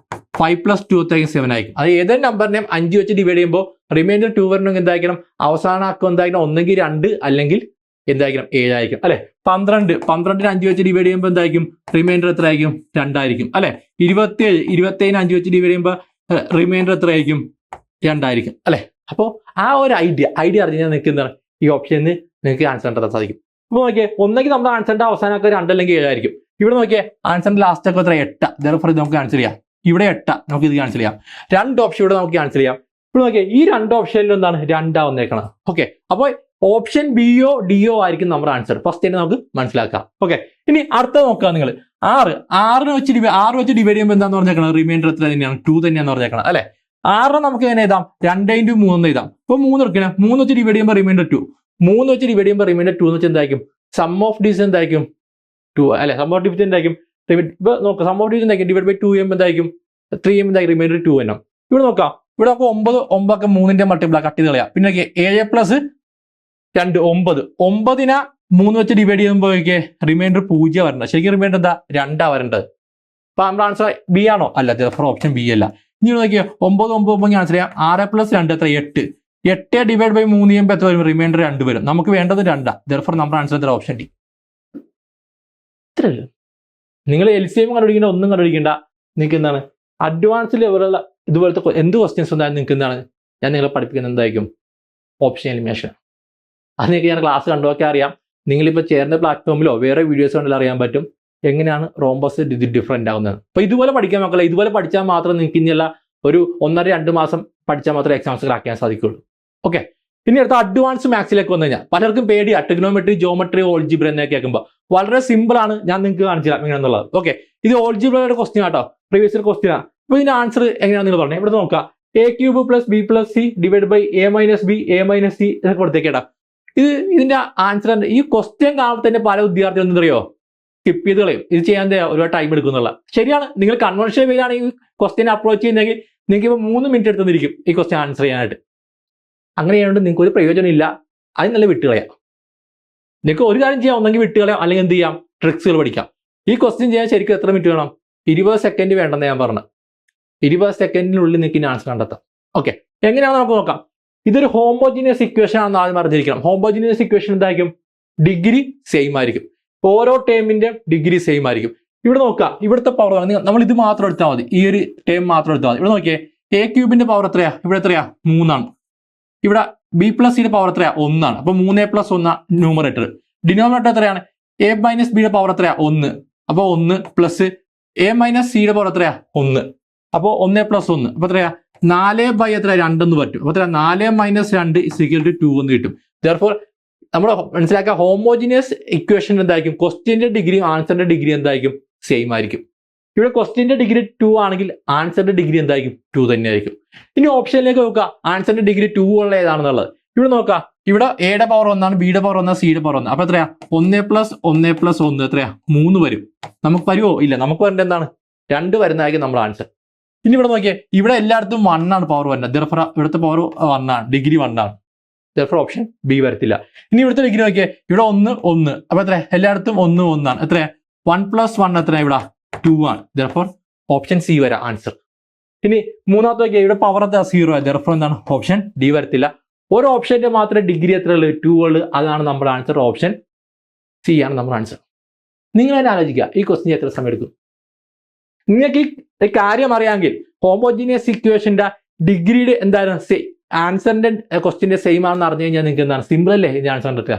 5 + 2 7 ആയിരിക്കും. അത് ഏതൊരു നമ്പറിനെയും 5 വെച്ച് ഡിവൈഡ് ചെയ്യുമ്പോൾ റിമൈൻഡർ 2 വരണമെങ്കിൽ എന്തായിരിക്കണം അവസാനം ആക്കം എന്തായിരിക്കണം ഒന്നെങ്കിൽ 2 അല്ലെങ്കിൽ എന്തായിരിക്കണം 7 ആയിരിക്കും അല്ലെ. 12 5 വെച്ച് ഡിവൈഡ് ചെയ്യുമ്പോൾ എന്തായിരിക്കും റിമൈൻഡർ എത്ര ആയിരിക്കും 2 ആയിരിക്കും അല്ലെ. 27 5 വെച്ച് ഡിവൈഡ് ചെയ്യുമ്പോൾ റിമൈൻഡർ എത്ര ആയിരിക്കും 2 ആയിരിക്കും അല്ലെ. അപ്പോൾ ആ ഒരു ഐഡിയ അറിഞ്ഞാൽ നിങ്ങൾക്ക് എന്താണ് ഈ ഓപ്ഷനിൽ നിങ്ങൾക്ക് ആൻസർ കണ്ടെത്താൻ സാധിക്കും. അപ്പോൾ നോക്കിയേ ഒന്നെങ്കിൽ നമ്മുടെ ആൻസറിന്റെ അവസാനമൊക്കെ 2 അല്ലെങ്കിൽ 7 ആയിരിക്കും. ഇവിടെ നോക്കിയേ ആൻസറിന്റെ ലാസ്റ്റ് ഒക്കെ എത്ര 8. ദർഫോർ ഇത് നമുക്ക് ആൻസർ ചെയ്യാം. ഇവിടെ 8 നമുക്ക് ഇത് ക്യാൻസൽ ചെയ്യാം. 2 ഓപ്ഷൻ ഇവിടെ നമുക്ക് ക്യാൻസൽ ചെയ്യാം. ഇവിടെ നോക്കിയേ ഈ 2 ഓപ്ഷനിൽ എന്താണ് 2 വന്നേക്കണം. ഓക്കെ, അപ്പോൾ ഓപ്ഷൻ ബിയോ ഡിയോ ആയിരിക്കും നമ്മുടെ ആൻസർ. ഫസ്റ്റ് തന്നെ നമുക്ക് മനസ്സിലാക്കാം. ഓക്കെ, ഇനി അടുത്ത നോക്കുക നിങ്ങൾ 6 വെച്ച് ഡിവൈഡ് ചെയ്യുമ്പോൾ എന്താന്ന് പറഞ്ഞേക്കണം റിമൈൻഡർ എത്ര തന്നെയാണ് 2 തന്നെയാന്ന് പറഞ്ഞേക്കണം അല്ലെ. 6 നമുക്ക് എങ്ങനെ എഴുതാം 2 × 3 എഴുതാം. അപ്പോൾ 3 എടുക്കണം. 3 വെച്ച് ഡിവൈഡ് ചെയ്യുമ്പോൾ റിമൈൻഡർ 2. 3 വെച്ച് ഡിവൈഡ് ചെയ്യുമ്പോൾ റിമൈൻഡർ 2 എന്ന് വെച്ചാൽ എന്തായിരിക്കും സം ഓഫ് ഡിസ് എന്തായിരിക്കും 2 അല്ലെ. സം ഓഫ് ഡിവിഷൻ എന്തായിരിക്കും ഇപ്പൊ നോക്കാം. സം ഓഫ് ഡിവിഷൻ എന്തായിരിക്കും ഡിവൈഡ് ബൈ 2m എന്തായിരിക്കും 3m എന്തായിരിക്കും റിമൈൻഡർ 2 എണ്ണം. ഇവിടെ നോക്കാം. ഇവിടെ നമുക്ക് 9 ഒക്കെ 3ന്റെ മൾട്ടിപ്പിൾ കട്ട് ചെയ്ത് കളയാം. പിന്നെ 7 + 2 9. 9നെ 3 വെച്ച് ഡിവൈഡ് ചെയ്യുമ്പോഴേക്ക് റിമൈൻഡർ 0 വരണ്ട. ശരിക്കും റിമൈൻഡർ എന്താ 2 വരേണ്ടത്. അപ്പൊ നമ്മുടെ ആൻസർ ബി ആണോ അല്ല. ദർഫോർ ഓപ്ഷൻ ബി അല്ല. ഇനി നോക്കിയോ 9 ആൻസർ ചെയ്യാം. 6 + 2 എത്ര 8. 8 ഡിവൈഡ് ബൈ 3 ചെയ്യുമ്പോൾ എത്ര വരും റിമൈൻഡർ 2 വരും. നമുക്ക് വേണ്ടത് 2. ദർഫോർ നമ്മുടെ ആൻസർ എത്ര ഓപ്ഷൻ ഡി. ഇത്രയല്ലേ. നിങ്ങൾ LCM കണ്ടുപിടിക്കേണ്ട ഒന്നും കണ്ടുപിടിക്കേണ്ട. നിങ്ങൾക്ക് എന്താണ് അഡ്വാൻസ് ലെവലുള്ള ഇതുപോലത്തെ എന്ത് ക്വസ്റ്റ്യൻസ് ഉണ്ടായാലും നിങ്ങൾക്ക് എന്താണ് ഞാൻ നിങ്ങളെ പഠിപ്പിക്കുന്നത് എന്തായിരിക്കും ഓപ്ഷൻ എലിമിനേഷൻ. അത് നിങ്ങൾക്ക് ഞാൻ ക്ലാസ് കണ്ടുനോക്കിയാൽ അറിയാം. നിങ്ങളിപ്പോൾ ചേർന്ന പ്ലാറ്റ്ഫോമിലോ വേറെ വീഡിയോസ് കണ്ടാൽ അറിയാൻ പറ്റും എങ്ങനെയാണ് റോംബസ് ഡിഫറെന്റ് ആവുന്നത്. അപ്പോൾ ഇതുപോലെ പഠിക്കാൻ മക്കളെ. ഇതുപോലെ പഠിച്ചാൽ മാത്രം നിങ്ങൾക്ക് ഇനിയുള്ള ഒരു 1.5-2 മാസം പഠിച്ചാൽ മാത്രമേ എക്സാംസ് ക്രാക്ക് ചെയ്യാൻ സാധിക്കുള്ളൂ. ഓക്കെ, ഇനി അടുത്ത അഡ്വാൻസ് മാത്സിലേക്ക് വന്നു കഴിഞ്ഞാൽ പലർക്കും പേടിയാ. ട്രിഗ്നോമെട്രി, ജോമെട്രി, ഓൾജിബ്ര എന്നൊക്കെ കേൾക്കുമ്പോൾ വളരെ സിമ്പിൾ ആണ്. ഞാൻ നിങ്ങൾക്ക് കാണിച്ചു തരാം എങ്ങനെയാണെന്നുള്ളത്. ഓക്കെ, ഇത് ഓൾജിബ്രയുടെ ക്വസ്റ്റ്യൻ ആട്ടോ, പ്രീവിയസ് ഇയർ ക്വസ്റ്റ്യൻ ആണ്. അപ്പോൾ ഇതിന്റെ ആൻസർ എങ്ങനെയാണെന്ന് നിങ്ങൾ പറഞ്ഞു. ഇവിടെ നോക്കാം. a³ + b + c divide by a - b a - c എന്നൊക്കെ കൊടുത്തേക്കേട്ടാ. ഇതിന്റെ ആൻസർ ഈ ക്വസ്റ്റ്യൻ കാണുമ്പോൾ തന്നെ പല വിദ്യാർത്ഥികൾ എന്തറിയോ സ്കിപ്പ് ചെയ്ത് കളയും. ഇത് ചെയ്യാൻ ഒരുപാട് ടൈം എടുക്കുന്നുള്ള. ശരിയാണ്. നിങ്ങൾ കൺവെൻഷൻ വേയിലാണ് ഈ ക്വസ്റ്റ്യൻ അപ്രോച്ച് ചെയ്യുന്നതെങ്കിൽ നിങ്ങൾക്ക് ഇപ്പോൾ 3 മിനിറ്റ് എടുത്തിരിക്കും ഈ ക്വസ്റ്റ്യൻ ആൻസർ ചെയ്യാനായിട്ട്. അങ്ങനെ ചെയ്യുന്നത് നിങ്ങൾക്ക് ഒരു പ്രയോജനം ഇല്ല. അത് നല്ല വിട്ടുകളയാം. നിങ്ങൾക്ക് ഒരു കാര്യം ചെയ്യാം, ഒന്നെങ്കിൽ വിട്ടുകളയാം അല്ലെങ്കിൽ എന്ത് ചെയ്യാം ട്രിക്സുകൾ പഠിക്കാം. ഈ ക്വസ്റ്റ്യൻ ചെയ്യാൻ ശരിക്കും എത്ര മിനിറ്റ് വേണം 20 സെക്കൻഡ് വേണ്ടെന്ന് ഞാൻ പറഞ്ഞു. 20 സെക്കൻഡിനുള്ളിൽ നിങ്ങൾക്ക് ഇനി ആൻസർ കണ്ടെത്താം. ഓക്കെ, എങ്ങനെയാണെന്ന് നമുക്ക് നോക്കാം. ഇതൊരു ഹോമോജീനിയസ് ഇക്വേഷൻ ആണെന്ന് ആദ്യം അറിഞ്ഞിരിക്കണം. ഹോമോജീനിയസ് ഇക്വേഷൻ എന്തായിരിക്കും ഡിഗ്രി സെയിം ആയിരിക്കും. ഓരോ ടേമിന്റെ ഡിഗ്രി സെയിം ആയിരിക്കും. ഇവിടെ നോക്കാം. ഇവിടുത്തെ പവർ നമ്മൾ ഇത് മാത്രം എടുത്താൽ മതി. ഈ ഒരു ടേം മാത്രം എടുത്താൽ മതി. ഇവിടെ നോക്കിയേ a³ പവർ എത്രയാ ഇവിടെ എത്രയാ 3 ആണ്. ഇവിടെ b + c പവർ എത്രയാ 1 ആണ്. അപ്പൊ 3a + 1 ന്യൂമറേറ്റർ. ഡിനോമിനേറ്റർ എത്രയാണ് a - b പവർ എത്രയാ 1. അപ്പൊ 1 പ്ലസ് a - c പവർ എത്രയാ 1. അപ്പൊ 1 + 1 അപ്പൊ എത്രയാ 4 എത്ര 2 എന്ന് പറ്റും. അപ്പൊ എത്ര 4 - 2 = 2 എന്ന് കിട്ടും. ദർഫോർ നമ്മൾ മനസ്സിലാക്കുക ഹോമോജീനിയസ് ഇക്വേഷൻ എന്തായിരിക്കും ക്വസ്റ്റ്യന്റെ ഡിഗ്രി ആൻസറിന്റെ ഡിഗ്രി എന്തായിരിക്കും സെയിം ആയിരിക്കും. ഇവിടെ ക്വസ്റ്റ്യന്റെ ഡിഗ്രി 2 ആണെങ്കിൽ ആൻസറിന്റെ ഡിഗ്രി എന്തായിരിക്കും 2 തന്നെയായിരിക്കും. ഇനി ഓപ്ഷനിലേക്ക് നോക്കുക. ആൻസറിന്റെ ഡിഗ്രി 2 ഉള്ള ഏതാണെന്നുള്ളത് ഇവിടെ നോക്കുക. ഇവിടെ എയുടെ പവർ 1 ആണ്, ബിയുടെ പവർ 1 ആണ്, സിയുടെ പവർ 1. അപ്പൊ എത്രയാ 1 + 1 + 1 എത്രയാ 3 വരും. നമുക്ക് വരുമോ ഇല്ല. നമുക്ക് വരേണ്ടത് എന്താണ് 2 വരുന്നതായിരിക്കും നമ്മുടെ ആൻസർ. ഇനി ഇവിടെ നോക്കിയേ ഇവിടെ എല്ലായിടത്തും 1 ആണ് പവർ വരുന്നത്. ദർഫോർ ഇവിടുത്തെ പവർ 1 ആണ്, ഡിഗ്രി 1 ആണ്. ദർഫോർ ഓപ്ഷൻ ബി വരത്തില്ല. ഇനി ഇവിടുത്തെ ഡിഗ്രി നോക്കിയേ ഇവിടെ 1 അപ്പൊ എത്ര എല്ലായിടത്തും 1 ആണ്. എത്ര 1 + 1 എത്ര ഇവിടെ 2 ആണ്. ദർഫോർ ഓപ്ഷൻ സി വരാം ആൻസർ. ഇനി മൂന്നാമത്തെ നോക്കിയാൽ ഇവിടെ പവർ 0. ദർഫോർ എന്താണ് ഓപ്ഷൻ ഡി വരത്തില്ല. ഒരു ഓപ്ഷന്റെ മാത്രമേ ഡിഗ്രി എത്ര ഉള്ളൂ 2 ഉള്ളൂ. അതാണ് നമ്മുടെ ആൻസർ. ഓപ്ഷൻ സി ആണ് നമ്മുടെ ആൻസർ. നിങ്ങൾ തന്നെ ആലോചിക്കുക ഈ ക്വസ്റ്റ്യൻ എത്ര സമയം എടുക്കും. നിങ്ങൾക്ക് ഈ കാര്യം അറിയാമെങ്കിൽ ഹോമോജീനിയസ് ഇക്വേഷന്റെ ഡിഗ്രിയുടെ എന്താണ് ആൻസറിന്റെ ക്വസ്റ്റ്യന്റെ സെയിം ആണെന്ന് അറിഞ്ഞു കഴിഞ്ഞാൽ നിങ്ങൾക്ക് എന്താണ് സിമ്പിൾ അല്ലേ ഇതിന്റെ ആൻസർ കണ്ടെത്തുക.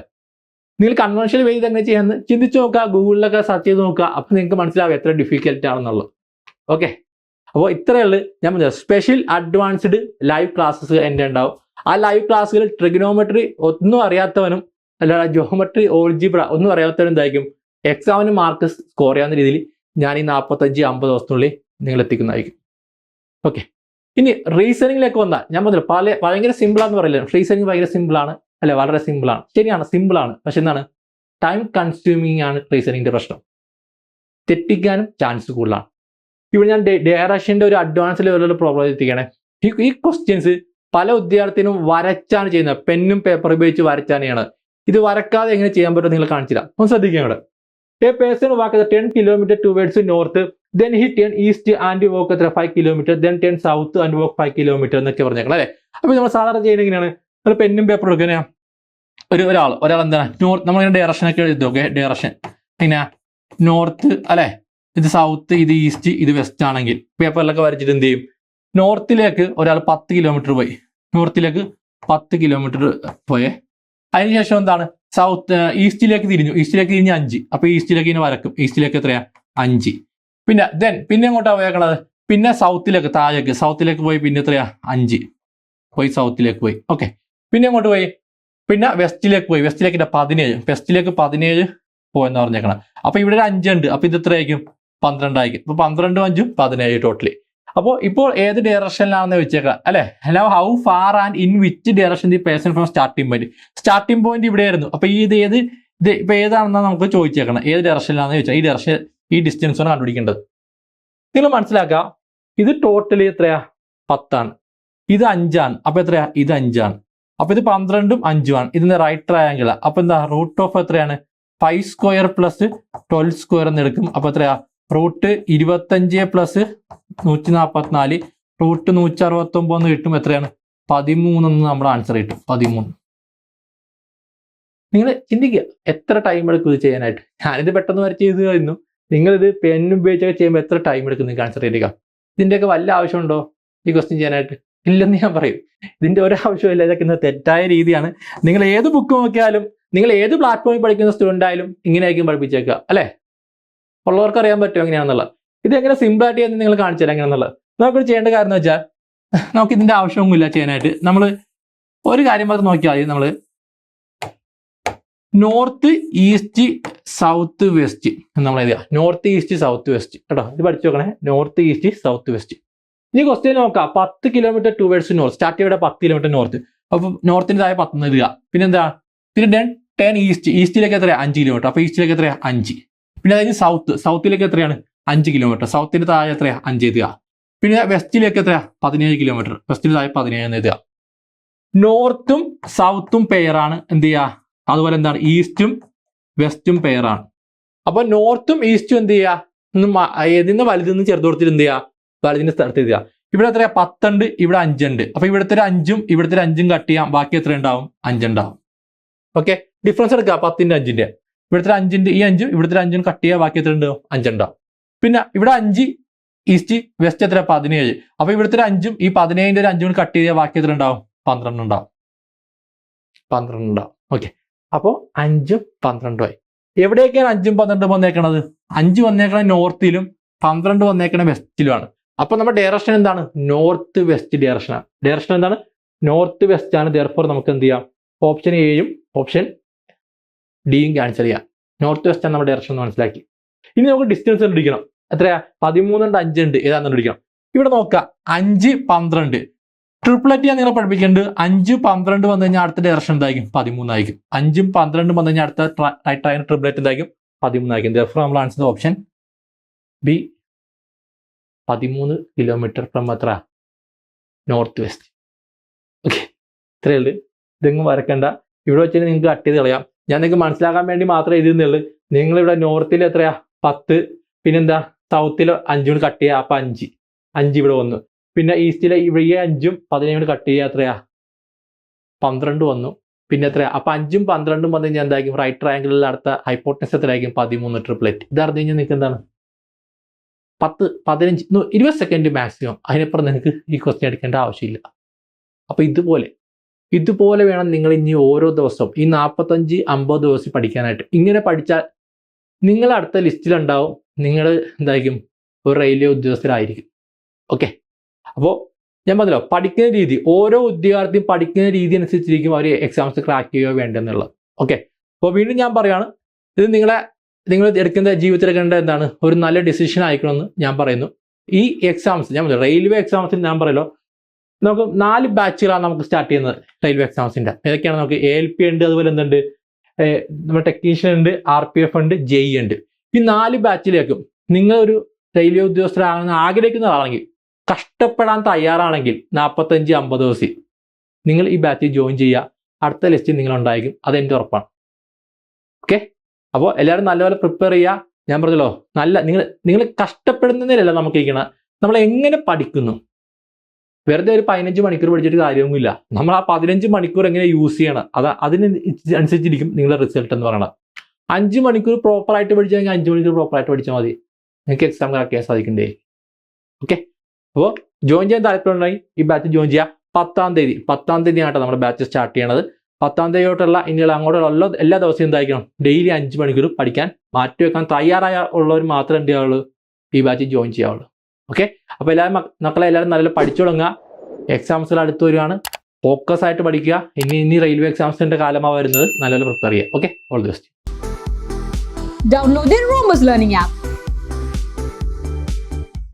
നിങ്ങൾ കൺവെൻഷണൽ വേ എങ്ങനെ ചെയ്യാന്ന് ചിന്തിച്ചു നോക്കുക. ഗൂഗിളിലൊക്കെ സെർച്ച് ചെയ്ത് നോക്കുക. അപ്പൊ നിങ്ങൾക്ക് മനസ്സിലാവും എത്ര ഡിഫിക്കൽട്ട് ആണെന്നുള്ളത്. ഓക്കെ, അപ്പോൾ ഇത്രയുള്ളൂ. ഞാൻ പറഞ്ഞ സ്പെഷ്യൽ അഡ്വാൻസ്ഡ് ലൈവ് ക്ലാസ്സസ് എൻ്റെ ഉണ്ടാവും. ആ ലൈവ് ക്ലാസ്സുകളിൽ ട്രിഗണോമെട്രി ഒന്നും അറിയാത്തവനും അല്ല ജോമെട്രി ഓൾജിബ്ര ഒന്നും അറിയാത്തവനും എന്തായിരിക്കും എക്സാമിന് മാർക്ക് സ്കോർ ചെയ്യാവുന്ന രീതിയിൽ ഞാൻ ഈ 45-50 ദിവസത്തിനുള്ളിൽ നിങ്ങൾ എത്തിക്കുന്നതായിരിക്കും. ഓക്കെ, ഇനി റീസണിങ്ങിലേക്ക് വന്നാൽ ഞാൻ പറഞ്ഞില്ല ഭയങ്കര സിമ്പിളാന്ന് പറയില്ല. റീസണിങ് ഭയങ്കര സിമ്പിളാണ് അല്ലെ, വളരെ സിമ്പിളാണ്. ശരിയാണ്, സിമ്പിളാണ്. പക്ഷെ എന്താണ് ടൈം കൺസ്യൂമിങ് ആണ് റീസണിങ്ങിന്റെ പ്രശ്നം. തെറ്റിക്കാനും ചാൻസ് കൂടുതലാണ്. ഇവിടെ ഞാൻ ഡയറക്ഷന്റെ ഒരു അഡ്വാൻസ് ലെവലിലുള്ള പ്രോബ്ലം എത്തിക്കണേ. ഈ ക്വസ്റ്റ്യൻസ് പല വിദ്യാർത്ഥിനും വരച്ചാണ് ചെയ്യുന്നത്, പെന്നും പേപ്പർ ഉപയോഗിച്ച് വരച്ചാണ് ചെയ്യണത്. ഇത് വരക്കാതെ എങ്ങനെ ചെയ്യാൻ പറ്റും നിങ്ങൾ കാണിച്ചില്ല. ഒന്ന് ശ്രദ്ധിക്കുക. ഇവിടെ a person walk 10 kilometre towards north, then he turn east and walk 5 kilometre, then turn south and walk 5 kilometre എന്നൊക്കെ പറഞ്ഞേക്കണം അല്ലേ. അപ്പൊ നമ്മൾ സാധാരണ ചെയ്യുന്നത് എങ്ങനെയാണ്? നമ്മൾ പെന്നും പേപ്പർ എടുക്കുക. ഒരാൾ എന്താണ് നോർത്ത്, നമ്മളിങ്ങനെ ഡയറക്ഷനൊക്കെ എഴുതി നോക്കെ. ഡയറക്ഷൻ എങ്ങനെയാ? നോർത്ത് അല്ലെ, ഇത് സൗത്ത്, ഇത് ഈസ്റ്റ്, ഇത് വെസ്റ്റ് ആണെങ്കിൽ പേപ്പറിലൊക്കെ വരച്ചിട്ട് എന്ത് ചെയ്യും? നോർത്തിലേക്ക് ഒരാൾ 10 കിലോമീറ്റർ പോയി, നോർത്തിലേക്ക് 10 കിലോമീറ്റർ പോയേ. അതിനുശേഷം എന്താണ്? ഈസ്റ്റിലേക്ക് തിരിഞ്ഞു 5. അപ്പൊ ഈസ്റ്റിലേക്ക് ഇങ്ങനെ വരക്കും. ഈസ്റ്റിലേക്ക് എത്രയാ? 5. പിന്നെ എങ്ങോട്ടാ പോയേക്കണത്? പിന്നെ സൗത്തിലേക്ക്, താഴേക്ക് സൗത്തിലേക്ക് പോയി. പിന്നെ എത്രയാ? 5 പോയി, സൗത്തിലേക്ക് പോയി. ഓക്കെ. പിന്നെ എങ്ങോട്ട് പോയി? പിന്നെ വെസ്റ്റിലേക്ക് പോയി. വെസ്റ്റിലേക്ക് 17. വെസ്റ്റിലേക്ക് 17 പോയെന്ന് പറഞ്ഞേക്കണം. അപ്പൊ ഇവിടെ ഒരു 5 ഉണ്ട്. അപ്പൊ ഇത് എത്രയായിരിക്കും? 12 ആയിരിക്കും. അപ്പൊ 12 5 17 ടോട്ടലി. അപ്പോൾ ഇപ്പോൾ ഏത് ഡയറക്ഷനിലാണെന്ന് വെച്ചേക്കാം അല്ലെ. How far and in which direction the person from starting point. Starting point ഇവിടെ ആയിരുന്നു. അപ്പൊ ഇത് ഇപ്പൊ ഏതാണെന്ന് നമുക്ക് ചോദിച്ചേക്കണം. ഏത് ഡയറക്ഷനിലാണെന്ന് ചോദിച്ചാൽ ഈ ഡിസ്റ്റൻസ് ആണ് കണ്ടുപിടിക്കേണ്ടത്. നിങ്ങൾ മനസ്സിലാക്കുക, ഇത് ടോട്ടലി എത്രയാ? 10 ആണ്. ഇത് 5 ആണ്. അപ്പൊ എത്രയാ? ഇത് 5 ആണ്. അപ്പൊ ഇത് 12 5 ആണ്. ഇതിന്റെ റൈറ്റ് ട്രയാങ്കിൾ. അപ്പൊ എന്താ? റൂട്ട് ഓഫ് എത്രയാണ്? 5 സ്ക്വയർ പ്ലസ് 12 സ്ക്വയർ എന്ന് എടുക്കും. അപ്പൊ എത്രയാ? റൂട്ട് 25 പ്ലസ് 144 റൂട്ട് 169 കിട്ടും. എത്രയാണ്? 13 എന്ന് നമ്മുടെ ആൻസർ കിട്ടും. 13. നിങ്ങൾ ചിന്തിക്കുക, എത്ര ടൈം എടുക്കും ഇത് ചെയ്യാനായിട്ട്? ഞാനിത് പെട്ടെന്ന് വരെ ചെയ്ത് കഴിഞ്ഞു. നിങ്ങളിത് പെൻ ഉപയോഗിച്ചൊക്കെ ചെയ്യുമ്പോൾ എത്ര ടൈം എടുക്കും നിങ്ങൾക്ക് ആൻസർ ചെയ്തേക്കാം? ഇതിന്റെയൊക്കെ വല്ല ആവശ്യമുണ്ടോ ഈ ക്വസ്റ്റ്യൻ ചെയ്യാനായിട്ട്? ഇല്ലെന്ന് ഞാൻ പറയും. ഇതിന്റെ ഒരാവശ്യമില്ല. ഇതൊക്കെ തെറ്റായ രീതിയാണ്. നിങ്ങൾ ഏത് ബുക്ക് നോക്കിയാലും, നിങ്ങൾ ഏത് പ്ലാറ്റ്ഫോമിൽ പഠിക്കുന്ന സ്റ്റുഡന്റ് ആയാലും ഇങ്ങനെയായിരിക്കും പഠിപ്പിച്ചേക്കുക അല്ലെ. ഉള്ളവർക്ക് അറിയാൻ പറ്റും എങ്ങനെയാണെന്നുള്ളത്. ഇത് എങ്ങനെ സിമ്പിൾ ആയിട്ട് ചെയ്യാൻ നിങ്ങൾ കാണിച്ചു തരാം എങ്ങനെയാണെന്നുള്ളത്. നമുക്ക് ചെയ്യേണ്ട കാര്യം എന്ന് വെച്ചാൽ, നമുക്ക് ഇതിന്റെ ആവശ്യമൊന്നുമില്ല ചെയ്യാനായിട്ട്. നമ്മൾ ഒരു കാര്യം മാത്രം നോക്കിയാൽ മതി. നമ്മൾ നോർത്ത് ഈസ്റ്റ് സൗത്ത് വെസ്റ്റ് നമ്മൾ എഴുതുക. നോർത്ത് ഈസ്റ്റ് സൗത്ത് വെസ്റ്റ് കേട്ടോ. ഇത് പഠിച്ചു നോക്കണേ. North east south west. ഇനി ക്വസ്റ്റ്യൻ നോക്കാം. 10 കിലോമീറ്റർ ടുവേർഡ്സ് നോർത്ത്. സ്റ്റാർട്ട് ചെയ്യുടെ 10 കിലോമീറ്റർ നോർത്ത്. അപ്പൊ നോർത്തിന്റെ താഴെ 10 എഴുതുക. പിന്നെന്താ? പിന്നെ 10 ഈസ്റ്റ്. ഈസ്റ്റിലേക്ക് എത്രയാണ്? 5 കിലോമീറ്റർ. അപ്പൊ ഈസ്റ്റിലേക്ക് എത്രയാണ്? 5. പിന്നെ അതായത് സൗത്തിലേക്ക് എത്രയാണ്? 5 കിലോമീറ്റർ. സൗത്തിന്റെ താഴെ എത്രയാണ്? 5 എഴുതുക. പിന്നെ വെസ്റ്റിലേക്ക് എത്രയാണ്? 17 കിലോമീറ്റർ. വെസ്റ്റിന് താഴെ 17 എഴുതുക. നോർത്തും സൗത്തും പെയറാണ്. എന്ത് ചെയ്യുക? അതുപോലെ എന്താണ്? ഈസ്റ്റും വെസ്റ്റും പെയറാണ്. അപ്പൊ നോർത്തും ഈസ്റ്റും എന്ത് ചെയ്യുക? ഏതിന്ന് വലുതിന്ന് ചെറുത് കൊടുത്തിട്ട് എന്ത് ചെയ്യുക? വലുതിന്റെ സ്ഥലത്ത് എഴുതുക. ഇവിടെ എത്രയാ? 10 ഉണ്ട്. ഇവിടെ 5 ഉണ്ട്. അപ്പൊ ഇവിടുത്തെ 5ഉം ഇവിടുത്തെ 5ഉം കട്ട് ചെയ്യാം. ബാക്കി എത്ര ഉണ്ടാവും? 5 ഉണ്ടാവും. ഓക്കെ. ഡിഫറൻസ് എടുക്കുക 10ന്റെ 5ന്റെ. ഇവിടുത്തെ 5ന്റെ ഈ 5ഉം ഇവിടുത്തെ 5ഉം കട്ട് ചെയ്യുക. ബാക്കി എത്ര ഉണ്ടാവും? 5 ഉണ്ടാവും. പിന്നെ ഇവിടെ 5 ഈസ്റ്റ് വെസ്റ്റ് എത്ര? 17. അപ്പൊ ഇവിടുത്തെ 5ഉം ഈ 17ന്റെ 5ഉം കട്ട് ചെയ്യുക. ബാക്കി എത്ര ഉണ്ടാവും? 12 ഉണ്ടാവും. 12 ഉണ്ടാവും. ഓക്കെ. അപ്പോൾ 5ഉം 12ഉം ആയി. എവിടെയൊക്കെയാണ് 5ഉം 12ഉം വന്നേക്കണത്? 5 വന്നേക്കണത് നോർത്തിലും 12 വന്നേക്കണത് വെസ്റ്റിലുമാണ്. അപ്പൊ നമ്മുടെ ഡയറക്ഷൻ എന്താണ്? നോർത്ത് വെസ്റ്റ് ഡയറക്ഷനാണ്. ഡയറക്ഷൻ എന്താണ്? നോർത്ത് വെസ്റ്റ് ആണ്. ദെയർഫോർ നമുക്ക് എന്ത് ചെയ്യാം? ഓപ്ഷൻ എയും ഓപ്ഷൻ ഡിയും ക്യാൻസൽ ചെയ്യാം. നോർത്ത് വെസ്റ്റ് ആണ് നമ്മുടെ ഡയറക്ഷൻ എന്ന് മനസ്സിലാക്കി. ഇനി നമുക്ക് ഡിസ്റ്റൻസ് കണ്ടുപിടിക്കണം. എത്രയാ? 13 ഉണ്ട് 5 ഉണ്ട്. ഏതാണെന്ന് കണ്ടുപിടിക്കണം. ഇവിടെ നോക്കുക. 5 12 ട്രിപ്ലറ്റ് ഞാൻ നിങ്ങളെ പഠിപ്പിക്കേണ്ടത്. 5 12 വന്നു കഴിഞ്ഞാൽ അടുത്ത ഡയറക്ഷൻ എന്തായിരിക്കും? 13 ആയിരിക്കും. 5ഉം 12ഉം വന്നു കഴിഞ്ഞാൽ അടുത്ത റൈറ്റ് ട്രയാങ്കിൾ ട്രിപ്ലറ്റ് എന്തായിരിക്കും? 13 ആയിരിക്കും. ദെയർഫോർ നമ്മൾ answer option B 13 kilometre from എത്ര? North west. ഓക്കെ. ഇത്രയേ ഉള്ളൂ. ഇതെങ്ങും വരക്കണ്ട. ഇവിടെ വെച്ചാൽ നിങ്ങൾക്ക് കട്ട് ചെയ്ത് കളയാം. ഞാൻ നിങ്ങൾക്ക് മനസ്സിലാക്കാൻ വേണ്ടി മാത്രമേ എഴുതുന്നുള്ളൂ. നിങ്ങളിവിടെ നോർത്തിൽ എത്രയാ? 10. പിന്നെന്താ? സൗത്തിൽ 5 കട്ട് ചെയ്യുക. അപ്പൊ 5 ഇവിടെ വന്നു. പിന്നെ ഈസ്റ്റിലെ ഇവിടെ 5ഉം 17 കട്ട് ചെയ്യുക. എത്രയാ? 12 വന്നു. പിന്നെ എത്രയാ? അപ്പൊ 5ഉം 12ഉം വന്നു കഴിഞ്ഞാൽ എന്തായിരിക്കും? റൈറ്റ് ട്രയാങ്കിളിൽ അടുത്ത ഹൈപ്പോട്ടനസ് എത്രയായിരിക്കും? 13 ട്രിപ്ലറ്റ്. ഇത് അറിഞ്ഞു കഴിഞ്ഞാൽ നിങ്ങൾക്ക് എന്താണ്? 10 15 20 സെക്കൻഡ് മാക്സിമം. അതിനപ്പുറം നിങ്ങൾക്ക് ഈ ക്വസ്റ്റ്യൻ എടുക്കേണ്ട ആവശ്യമില്ല. അപ്പൊ ഇതുപോലെ വേണം നിങ്ങൾ ഇനി ഓരോ ദിവസവും ഈ 45-50 ദിവസം പഠിക്കാനായിട്ട്. ഇങ്ങനെ പഠിച്ചാൽ നിങ്ങൾ അടുത്ത ലിസ്റ്റിലുണ്ടാവും. നിങ്ങൾ എന്തായിരിക്കും? ഒരു റെയിൽവേ ഉദ്യോഗസ്ഥരായിരിക്കും. ഓക്കെ. അപ്പോൾ ഞാൻ പറഞ്ഞല്ലോ, പഠിക്കുന്ന രീതി, ഓരോ ഉദ്യോഗാർത്ഥിയും പഠിക്കുന്ന രീതി അനുസരിച്ചിരിക്കും അവർ എക്സാംസ് ക്രാക്ക് ചെയ്യുകയോ വേണ്ടെന്നുള്ളത്. ഓക്കെ. അപ്പോൾ വീണ്ടും ഞാൻ പറയുകയാണ്, ഇത് നിങ്ങൾ എടുക്കുന്ന ജീവിതത്തിൽ എടുക്കേണ്ട എന്താണ്? ഒരു നല്ല ഡിസിഷൻ ആയിക്കണമെന്ന് ഞാൻ പറയുന്നു. ഈ എക്സാംസ് ഞാൻ പറഞ്ഞു, റെയിൽവേ എക്സാംസിന് ഞാൻ പറയല്ലോ, നമുക്ക് 4 ബാച്ചുകളാണ് നമുക്ക് സ്റ്റാർട്ട് ചെയ്യുന്നത് റെയിൽവേ എക്സാംസിന്റെ. ഏതൊക്കെയാണ്? നമുക്ക് ALP ഉണ്ട്, അതുപോലെ എന്തുണ്ട്? നമ്മുടെ ടെക്നീഷ്യൻ ഉണ്ട്, RPF ഉണ്ട്, JEE ഉണ്ട്. ഈ 4 ബാച്ചിലേക്കും നിങ്ങളൊരു റെയിൽവേ ഉദ്യോഗസ്ഥരാണെന്ന് ആഗ്രഹിക്കുന്ന ആളാണെങ്കിൽ, കഷ്ടപ്പെടാൻ തയ്യാറാണെങ്കിൽ 45-50 ദിവസം നിങ്ങൾ ഈ ബാച്ചിൽ ജോയിൻ ചെയ്യുക. അടുത്ത ലിസ്റ്റിൽ നിങ്ങൾ ഉണ്ടായിരിക്കും, അതെൻ്റെ ഉറപ്പാണ്. ഓക്കെ, അപ്പോൾ എല്ലാവരും നല്ലപോലെ പ്രിപ്പയർ ചെയ്യുക. ഞാൻ പറഞ്ഞല്ലോ, നിങ്ങൾ കഷ്ടപ്പെടുന്നതിലല്ല നമുക്ക് ഇരിക്കണം, നമ്മൾ എങ്ങനെ പഠിക്കുന്നു. വെറുതെ ഒരു 15 മണിക്കൂർ പഠിച്ചിട്ട് കാര്യമൊന്നുമില്ല. നമ്മൾ ആ 15 മണിക്കൂർ എങ്ങനെ യൂസ് ചെയ്യണം, അതിന് അനുസരിച്ചിരിക്കും നിങ്ങളുടെ റിസൾട്ട് എന്ന് പറയുന്നത്. 5 മണിക്കൂർ പ്രോപ്പറായിട്ട് പഠിച്ചു കഴിഞ്ഞാൽ 5 മണിക്കൂർ പ്രോപ്പറായിട്ട് പഠിച്ചാൽ മതി, നിങ്ങൾക്ക് എക്സാം ക്രാക്ക് ചെയ്യാൻ സാധിക്കണ്ടേ. ഓക്കെ, അപ്പോൾ ജോയിൻ ചെയ്യാൻ താല്പര്യമുണ്ടെങ്കിൽ ഈ ബാച്ച് ജോയിൻ ചെയ്യുക. 10-ാം തീയതി ആട്ടോ നമ്മുടെ ബാച്ച് സ്റ്റാർട്ട് ചെയ്യണത്. 10-ാം തീയതിയോട്ടുള്ള ഇനിയുള്ള അങ്ങോട്ടുള്ള എല്ലാ ദിവസവും എന്തായിരിക്കണം, ഡെയിലി 5 മണിക്കൂർ പഠിക്കാൻ മാറ്റിവെക്കാൻ തയ്യാറായ ഉള്ളവർ മാത്രമേ എന്ത് ചെയ്യാവുള്ളൂ, ഈ ബാച്ച് ജോയിൻ ചെയ്യാവുള്ളൂ. ഓക്കെ, അപ്പോൾ മക്കളെ എല്ലാവരും നല്ല പഠിച്ചു തുടങ്ങുക. എക്സാംസുകൾ അടുത്ത് വരികയാണ്, ഫോക്കസ് ആയിട്ട് പഠിക്കുക. ഇനി റെയിൽവേ എക്സാംസിന്റെ കാലമാണ് വരുന്നത്, നല്ലപോലെ പ്രിപ്പയർ ചെയ്യുക. Okay, all the best. Download the Rhombus Learning app.